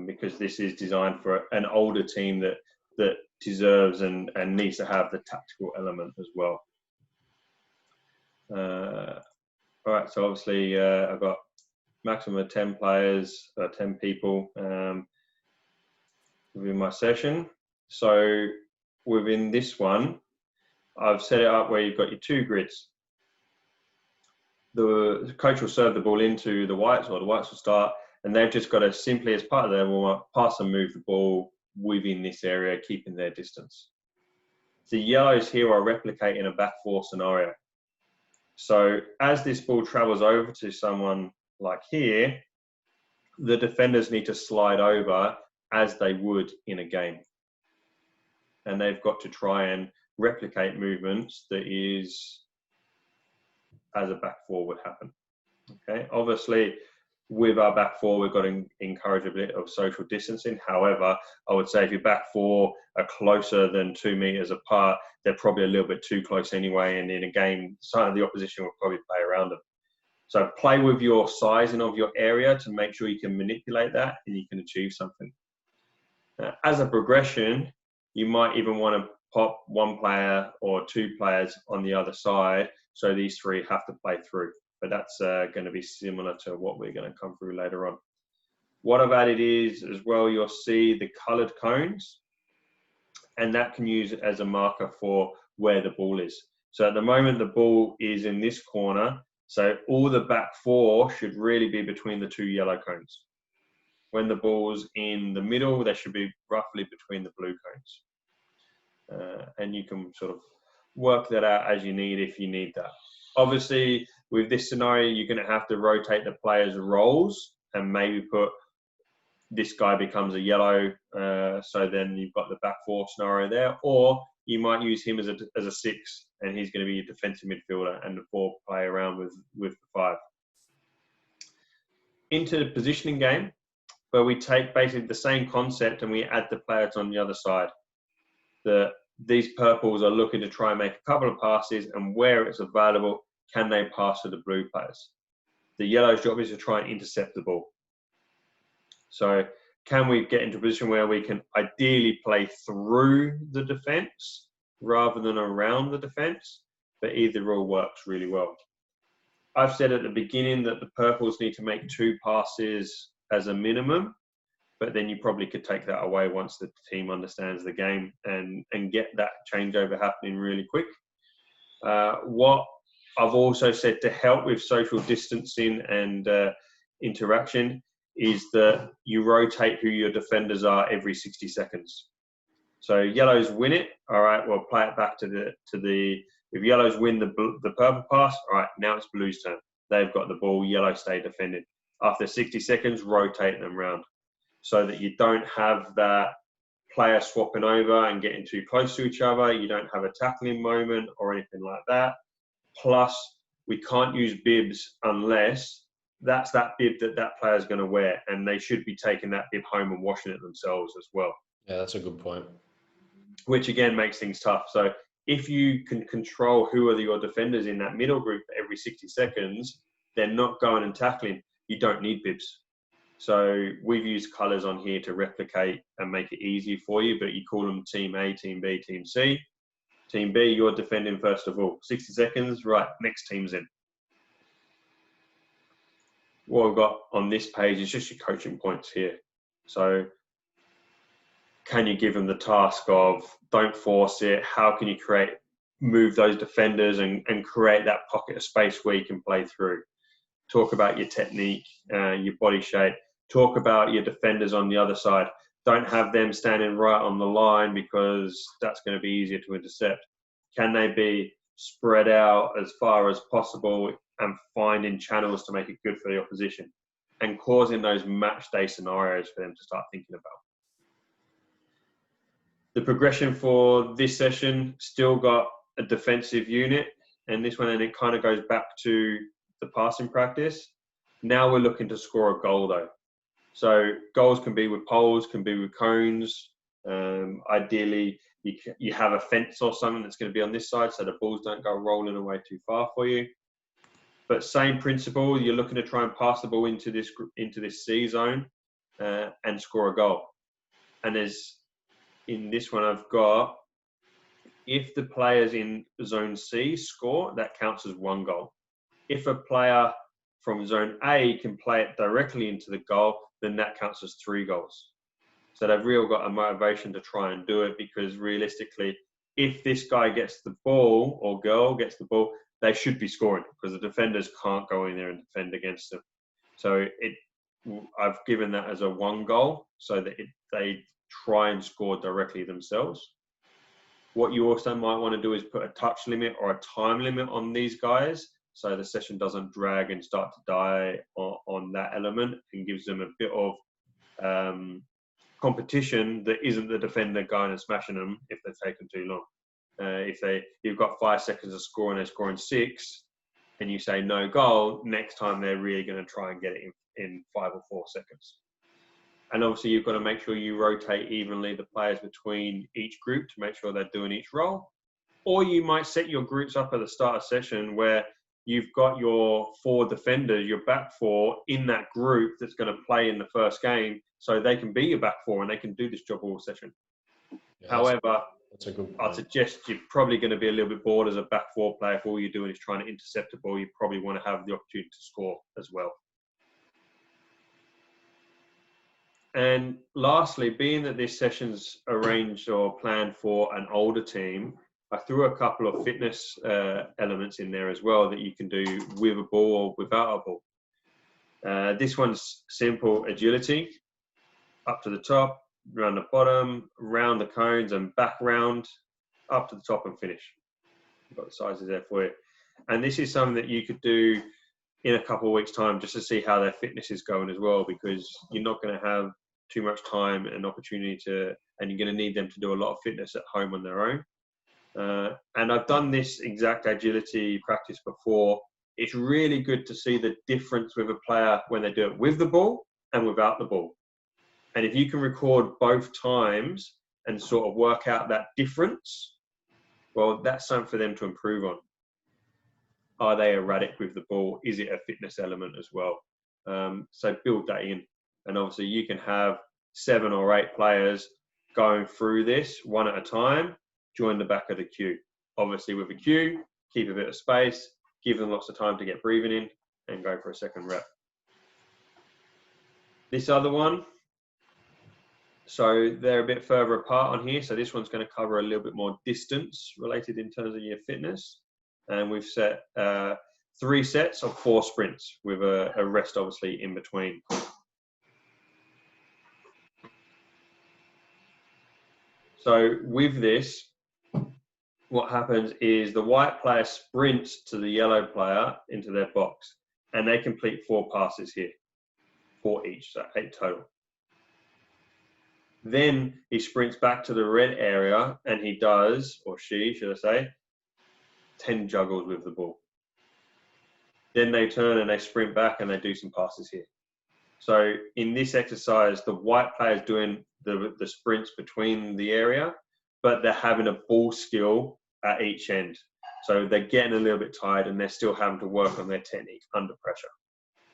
because this is designed for an older team that deserves and needs to have the tactical element as well. All right, so obviously I've got maximum of 10 players, 10 people within my session. So within this one, I've set it up where you've got your 2 grids. The coach will serve the ball into the whites, or the whites will start, and they've just got to simply, as part of their warm-up, pass and move the ball within this area, keeping their distance. The yellows here are replicating a back 4 scenario. So as this ball travels over to someone like here, the defenders need to slide over as they would in a game. And they've got to try and replicate movements that is as a back 4 would happen. Okay, obviously with our back 4, we've got to encourage a bit of social distancing. However, I would say if your back 4 are closer than 2 meters apart, they're probably a little bit too close anyway. And in a game, some of the opposition will probably play around them. So play with your sizing of your area to make sure you can manipulate that and you can achieve something. As a progression, you might even want to pop 1 player or 2 players on the other side, so these 3 have to play through. But that's going to be similar to what we're going to come through later on. What I've added is, as well, you'll see the coloured cones, and that can use it as a marker for where the ball is. So at the moment, the ball is in this corner, so all the back 4 should really be between the 2 yellow cones. When the ball's in the middle, they should be roughly between the blue cones. And you can sort of work that out as you need if you need that. Obviously, with this scenario, you're going to have to rotate the players' roles and maybe put this guy becomes a yellow, so then you've got the back 4 scenario there, or you might use him as a 6, and he's going to be a defensive midfielder, and the 4 play around with the 5. into the positioning game, where we take basically the same concept and we add the players on the other side. These purples are looking to try and make a couple of passes, and where it's available, can they pass to the blue players? The yellow's job is to try and intercept the ball. So can we get into a position where we can ideally play through the defence rather than around the defence? But either rule works really well. I've said at the beginning that the purples need to make 2 passes as a minimum, but then you probably could take that away once the team understands the game and get that changeover happening really quick. What I've also said to help with social distancing and interaction is that you rotate who your defenders are every 60 seconds. So yellows win it, all right, we'll play it back to the if yellows win the purple pass, all right, now it's blue's turn. They've got the ball, yellow stay defended. After 60 seconds, rotate them round so that you don't have that player swapping over and getting too close to each other. You don't have a tackling moment or anything like that. Plus, we can't use bibs unless that's that bib that player's going to wear, and they should be taking that bib home and washing it themselves as well. Yeah, that's a good point. Which again makes things tough. So if you can control who are your defenders in that middle group every 60 seconds, they're not going and tackling, you don't need bibs. So we've used colours on here to replicate and make it easy for you, but you call them Team A, Team B, Team C. Team B, you're defending first of all. 60 seconds, right, next team's in. What we've got on this page is just your coaching points here. So can you give them the task of don't force it? How can you move those defenders and create that pocket of space where you can play through? Talk about your technique, your body shape. Talk about your defenders on the other side. Don't have them standing right on the line because that's going to be easier to intercept. Can they be spread out as far as possible and finding channels to make it good for the opposition and causing those match day scenarios for them to start thinking about? The progression for this session still got a defensive unit, and this one, and it kind of goes back to the passing practice. Now we're looking to score a goal though. So goals can be with poles, can be with cones. Ideally, you have a fence or something that's going to be on this side so the balls don't go rolling away too far for you. But same principle, you're looking to try and pass the ball into this C zone and score a goal. And in this one I've got, if the players in zone C score, that counts as 1 goal. If a player from zone A can play it directly into the goal, then that counts as 3 goals. So they've really got a motivation to try and do it, because realistically, if this guy gets the ball or girl gets the ball, they should be scoring because the defenders can't go in there and defend against them. So I've given that as a 1 goal so that they try and score directly themselves. What you also might want to do is put a touch limit or a time limit on these guys so the session doesn't drag and start to die on that element, and gives them a bit of competition that isn't the defender going and smashing them if they've taken too long. If you've got 5 seconds to score and they're scoring 6 and you say no goal, next time they're really going to try and get it in 5 or 4 seconds. And obviously you've got to make sure you rotate evenly the players between each group to make sure they're doing each role. Or you might set your groups up at the start of session where you've got your 4 defenders, your back 4 in that group that's going to play in the first game, so they can be your back 4 and they can do this job all session. Yeah, however, that's a good point. I'd suggest you're probably going to be a little bit bored as a back 4 player if all you're doing is trying to intercept the ball. You probably want to have the opportunity to score as well. And lastly, being that this session's arranged or planned for an older team, I threw a couple of fitness elements in there as well that you can do with a ball or without a ball. This one's simple agility, up to the top, around the bottom, round the cones and back round, up to the top and finish. I've got the sizes there for you. And this is something that you could do in a couple of weeks' time just to see how their fitness is going as well, because you're not going to have too much time and opportunity and you're going to need them to do a lot of fitness at home on their own. And I've done this exact agility practice before it's really good to see the difference with a player when they do it with the ball and without the ball. And if you can record both times and sort of work out that difference, well, that's something for them to improve on. Are they erratic with the ball? Is it a fitness element as well? So build that in. And obviously you can have 7 or 8 players going through this one at a time, join the back of the queue. Obviously with a queue, keep a bit of space, give them lots of time to get breathing in and go for a second rep. This other one, so they're a bit further apart on here. So this one's going to cover a little bit more distance related in terms of your fitness. And we've set 3 sets of 4 sprints with a rest obviously in between. So with this, what happens is the white player sprints to the yellow player into their box, and they complete 4 passes here, 4 each, so 8 total. Then he sprints back to the red area and he does, or she, should I say, 10 juggles with the ball. Then they turn and they sprint back and they do some passes here. So in this exercise, the white player is doing the sprints between the area, but they're having a ball skill at each end. So they're getting a little bit tired and they're still having to work on their technique under pressure.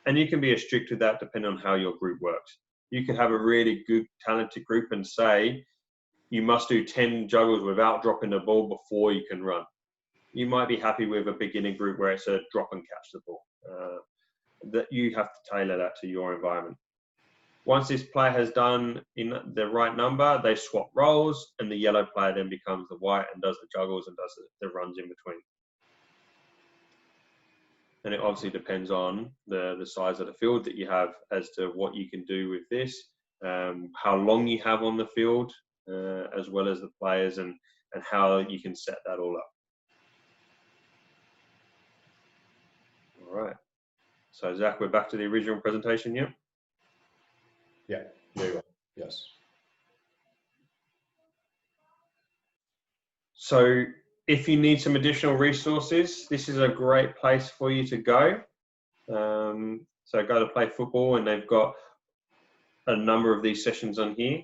And you can be as strict with that depending on how your group works. You could have a really good, talented group and say, you must do 10 juggles without dropping the ball before you can run. You might be happy with a beginning group where it's a drop and catch the ball. That you have to tailor that to your environment. Once this player has done in the right number, they swap roles and the yellow player then becomes the white and does the juggles and does the runs in between. And it obviously depends on the size of the field that you have as to what you can do with this, how long you have on the field, as well as the players and how you can set that all up. All right. So Zach, we're back to the original presentation, yeah? Yeah, very well. Yes. So if you need some additional resources, this is a great place for you to go. So go to Play Football and they've got a number of these sessions on here.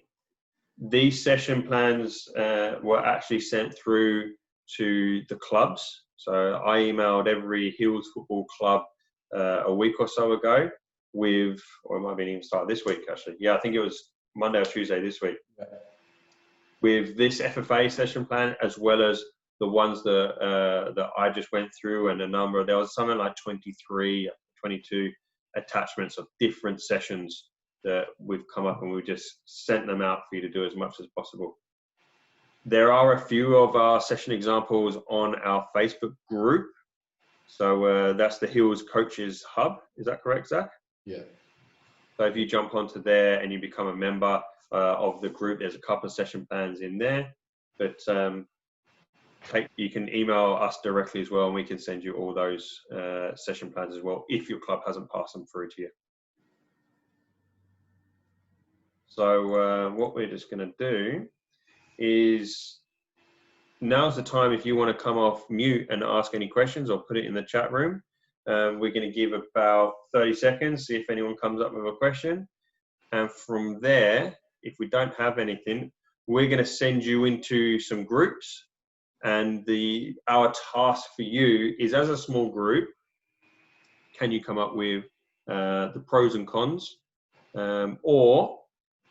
These session plans were actually sent through to the clubs. So I emailed every Hills Football Club a week or so ago with, or it might be even started this week actually. Yeah, I think it was Monday or Tuesday this week. Yeah. With this FFA session plan, as well as the ones that I just went through, and a number, there was something like 23, 22 attachments of different sessions that we've come up, and we just sent them out for you to do as much as possible. There are a few of our session examples on our Facebook group. So that's the Hills Coaches Hub. Is that correct, Zach? Yeah. So if you jump onto there and you become a member of the group, there's a couple of session plans in there. But you can email us directly as well, and we can send you all those session plans as well if your club hasn't passed them through to you. So what we're just going to do is, now's the time if you want to come off mute and ask any questions or put it in the chat room. We're going to give about 30 seconds, see if anyone comes up with a question. And from there, if we don't have anything, we're going to send you into some groups. And our task for you is, as a small group, can you come up with the pros and cons? Or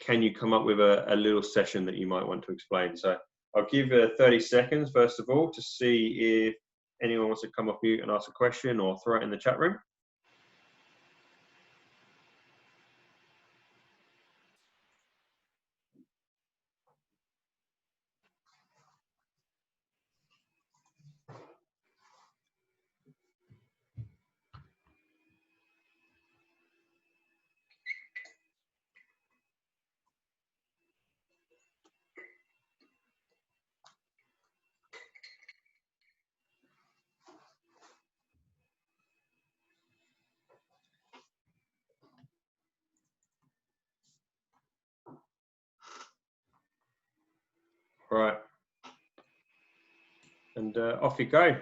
can you come up with a little session that you might want to explain? So I'll give 30 seconds, first of all, to see if anyone wants to come off mute and ask a question or throw it in the chat room. All right. And off you go.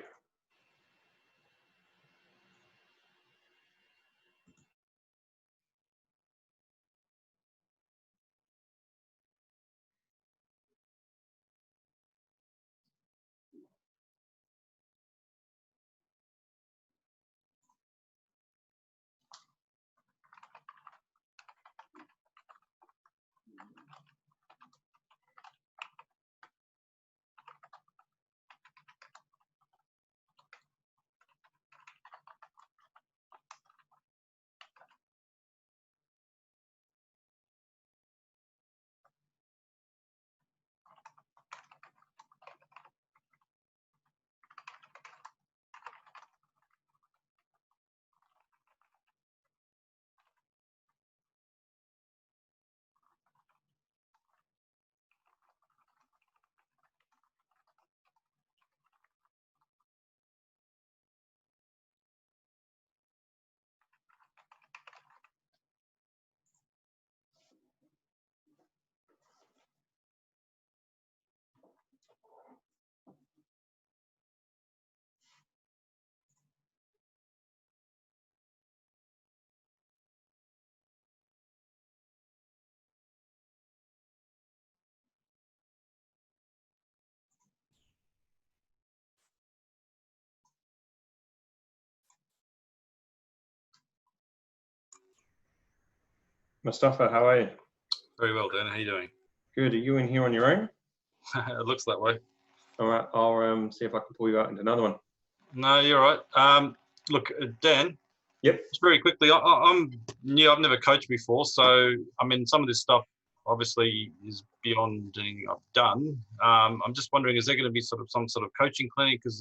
Mustafa, how are you? Very well, Dan. How are you doing? Good. Are you in here on your own? It looks that way. All right. I'll see if I can pull you out into another one. No, you're right. Look, Dan. Yep. Just very quickly, I'm new. I've never coached before, so I mean, some of this stuff obviously is beyond anything I've done. I'm just wondering, is there going to be some sort of coaching clinic? Because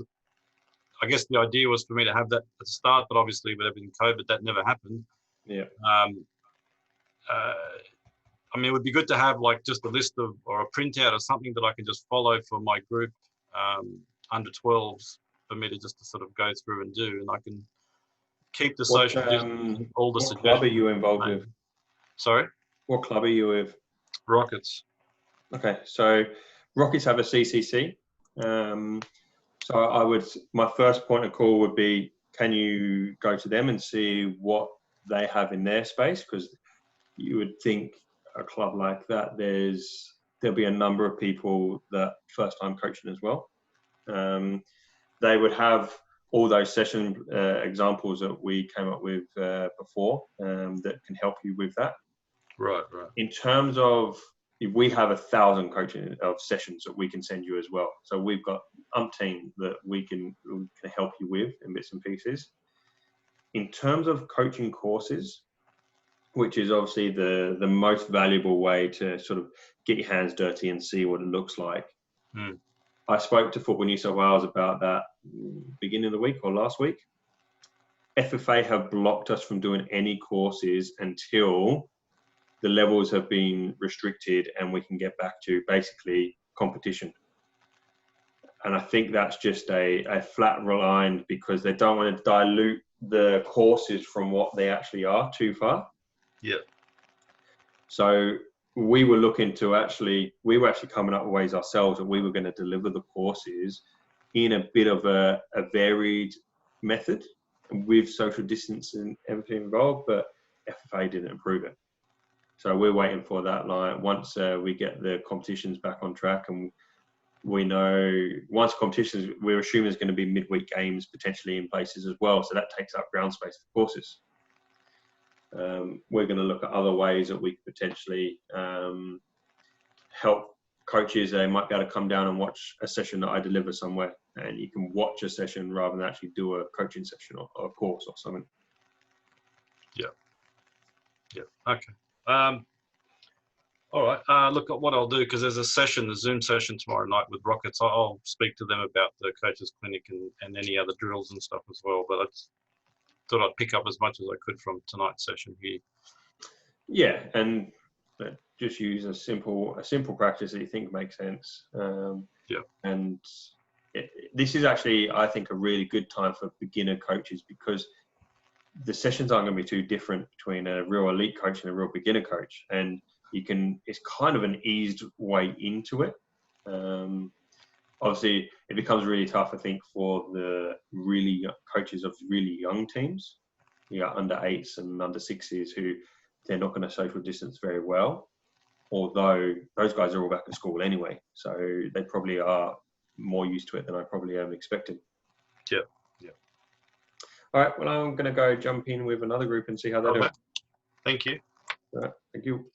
I guess the idea was for me to have that at the start, but obviously with everything COVID, that never happened. Yeah. I mean, it would be good to have like just a list of or a printout or something that I can just follow for my group under 12s for me to just to sort of go through and do, and I can keep the social distance, all the suggestions. What club are you involved with? Sorry? What club are you with? Rockets. Okay, so Rockets have a CCC. So my first point of call would be, can you go to them and see what they have in their space? Because you would think a club like that, there'll be a number of people that first time coaching as well. They would have all those session examples that we came up with before that can help you with that. Right. In terms of, we have 1,000 coaching of sessions that we can send you as well. So we've got umpteen that we can help you with in bits and pieces. In terms of coaching courses, which is obviously the most valuable way to sort of get your hands dirty and see what it looks like. I spoke to Football New South Wales about that beginning of the week or last week. FFA have blocked us from doing any courses until the levels have been restricted and we can get back to basically competition. And I think that's just a flat line because they don't want to dilute the courses from what they actually are too far. Yeah. So we were looking to we were actually coming up with ways ourselves that we were going to deliver the courses in a bit of a varied method with social distance and everything involved, but FFA didn't approve it. So we're waiting for that line. Once we get the competitions back on track, and we know once competitions, we're assuming there's going to be midweek games potentially in places as well. So that takes up ground space for courses. We're going to look at other ways that we could potentially help coaches. They might be able to come down and watch a session that I deliver somewhere, and you can watch a session rather than actually do a coaching session or a course or something. Yeah. Okay. All right. Look at what I'll do, because there's a Zoom session tomorrow night with Rockets. I'll speak to them about the coaches clinic and any other drills and stuff as well. But I thought I'd pick up as much as I could from tonight's session here. Yeah, and just use a simple practice that you think makes sense. Yeah. And this is actually, I think, a really good time for beginner coaches because the sessions aren't going to be too different between a real elite coach and a real beginner coach. And it's kind of an eased way into it. Obviously, it becomes really tough, I think, for the really young coaches of really young teams. You got under 8s and under 6s who they're not going to social distance very well, although those guys are all back at school anyway. So they probably are more used to it than I probably am expecting. Yeah. All right, well, I'm going to go jump in with another group and see how they're doing. Thank you. All right, thank you.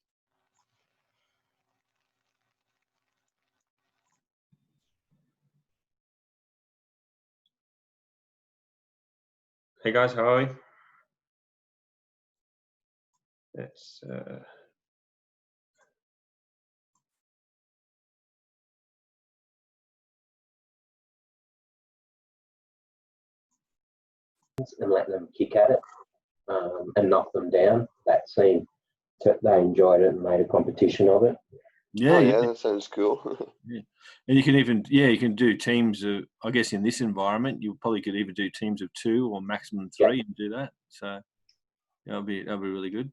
Hey guys, how are we? Let's and let them kick at it and knock them down. That seemed they enjoyed it and made a competition of it. Yeah, that sounds cool. Yeah. And you can even, you can do teams of, I guess in this environment, you probably could even do teams of 2 or maximum 3 and do that. So that'll be really good.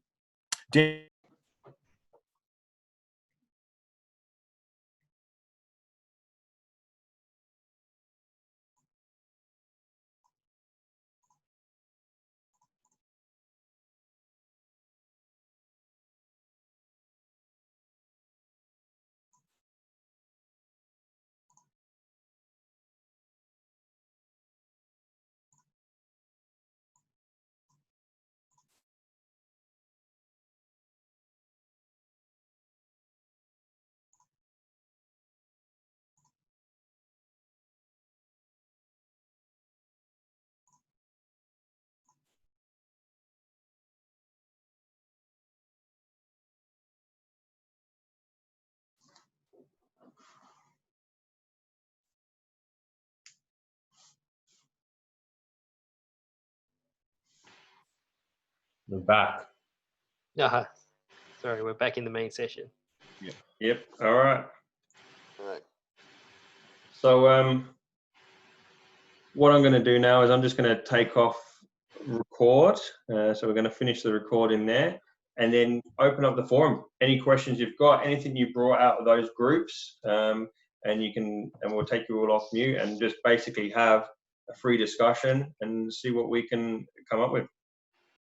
We're back. Sorry, we're back in the main session. Yep. All right. All right. So what I'm going to do now is I'm just going to take off record. So we're going to finish the recording there and then open up the forum. Any questions you've got, anything you brought out of those groups, and we'll take you all off mute and just basically have a free discussion and see what we can come up with.